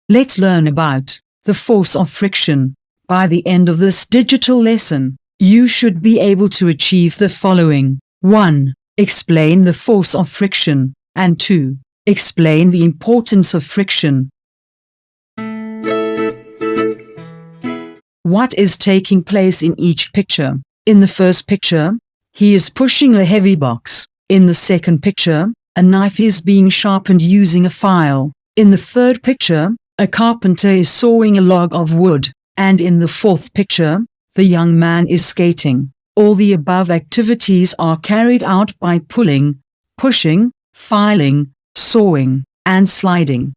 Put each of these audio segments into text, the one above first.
Let's learn about the force of friction. By the end of this digital lesson, you should be able to achieve the following. 1. Explain the force of friction. And 2. Explain the importance of friction. What is taking place in each picture? In the first picture, he is pushing a heavy box. In the second picture, a knife is being sharpened using a file. In the third picture, a carpenter is sawing a log of wood. And in the fourth picture, the young man is skating. All the above activities are carried out by pulling, pushing, filing, sawing, and sliding.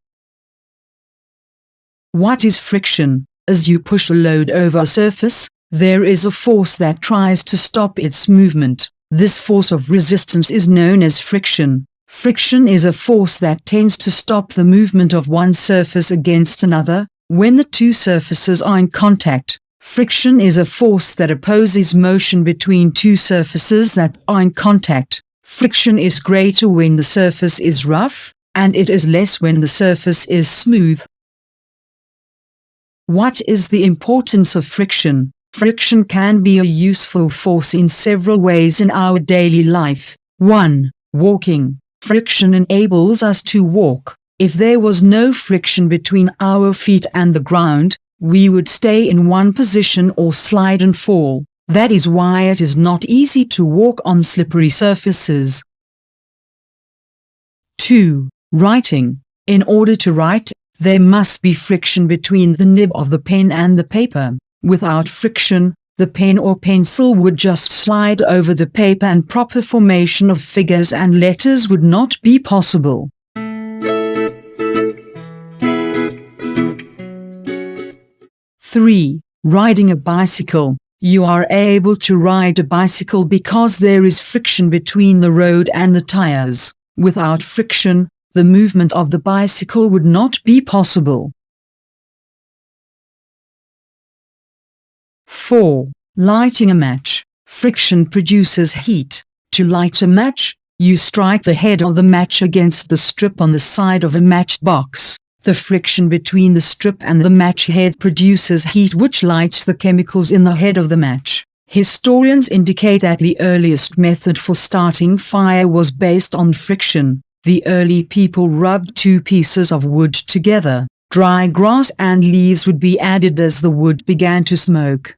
What is friction? As you push a load over a surface, there is a force that tries to stop its movement. This force of resistance is known as friction. Friction is a force that tends to stop the movement of one surface against another. When the two surfaces are in contact, friction is a force that opposes motion between two surfaces that are in contact. Friction is greater when the surface is rough, and it is less when the surface is smooth. What is the importance of friction? Friction can be a useful force in several ways in our daily life. 1. Walking. Friction enables us to walk. If there was no friction between our feet and the ground, we would stay in one position or slide and fall. That is why it is not easy to walk on slippery surfaces. 2. Writing. In order to write, there must be friction between the nib of the pen and the paper. Without friction, the pen or pencil would just slide over the paper and proper formation of figures and letters would not be possible. 3. Riding a bicycle. You are able to ride a bicycle because there is friction between the road and the tires. Without friction, the movement of the bicycle would not be possible. 4. Lighting a match. Friction produces heat. To light a match, you strike the head of the match against the strip on the side of a matchbox. The friction between the strip and the match head produces heat which lights the chemicals in the head of the match. Historians indicate that the earliest method for starting fire was based on friction. The early people rubbed two pieces of wood together. Dry grass and leaves would be added as the wood began to smoke.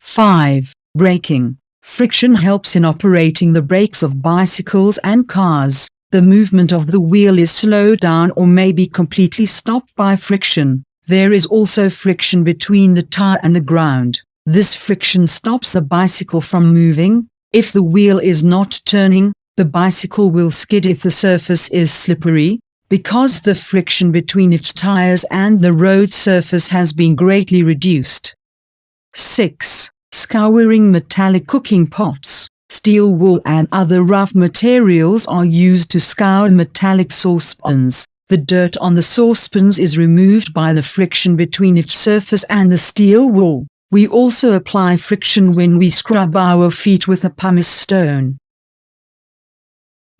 5. Braking. Friction helps in operating the brakes of bicycles and cars. The movement of the wheel is slowed down or may be completely stopped by friction. There is also friction between the tire and the ground. This friction stops the bicycle from moving. If the wheel is not turning, the bicycle will skid if the surface is slippery, because the friction between its tires and the road surface has been greatly reduced. 6. Scouring metallic cooking pots. Steel wool and other rough materials are used to scour metallic saucepans. The dirt on the saucepans is removed by the friction between its surface and the steel wool. We also apply friction when we scrub our feet with a pumice stone.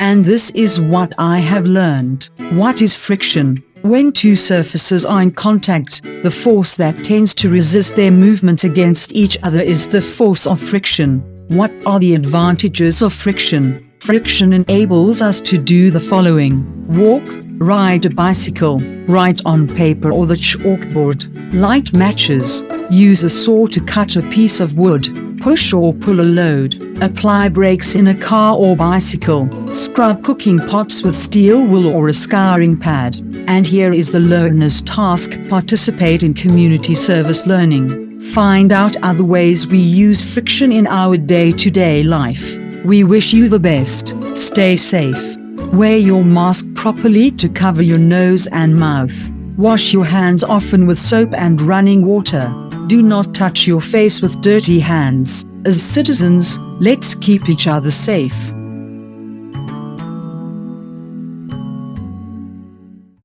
And this is what I have learned. What is friction? When two surfaces are in contact, the force that tends to resist their movement against each other is the force of friction. What are the advantages of friction? Friction enables us to do the following: walk, ride a bicycle, write on paper or the chalkboard, light matches, use a saw to cut a piece of wood, push or pull a load, apply brakes in a car or bicycle, scrub cooking pots with steel wool or a scouring pad. And here is the learner's task: participate in community service learning. Find out other ways we use friction in our day-to-day life. We wish you the best. Stay safe. Wear your mask properly to cover your nose and mouth. Wash your hands often with soap and running water. Do not touch your face with dirty hands. As citizens, let's keep each other safe.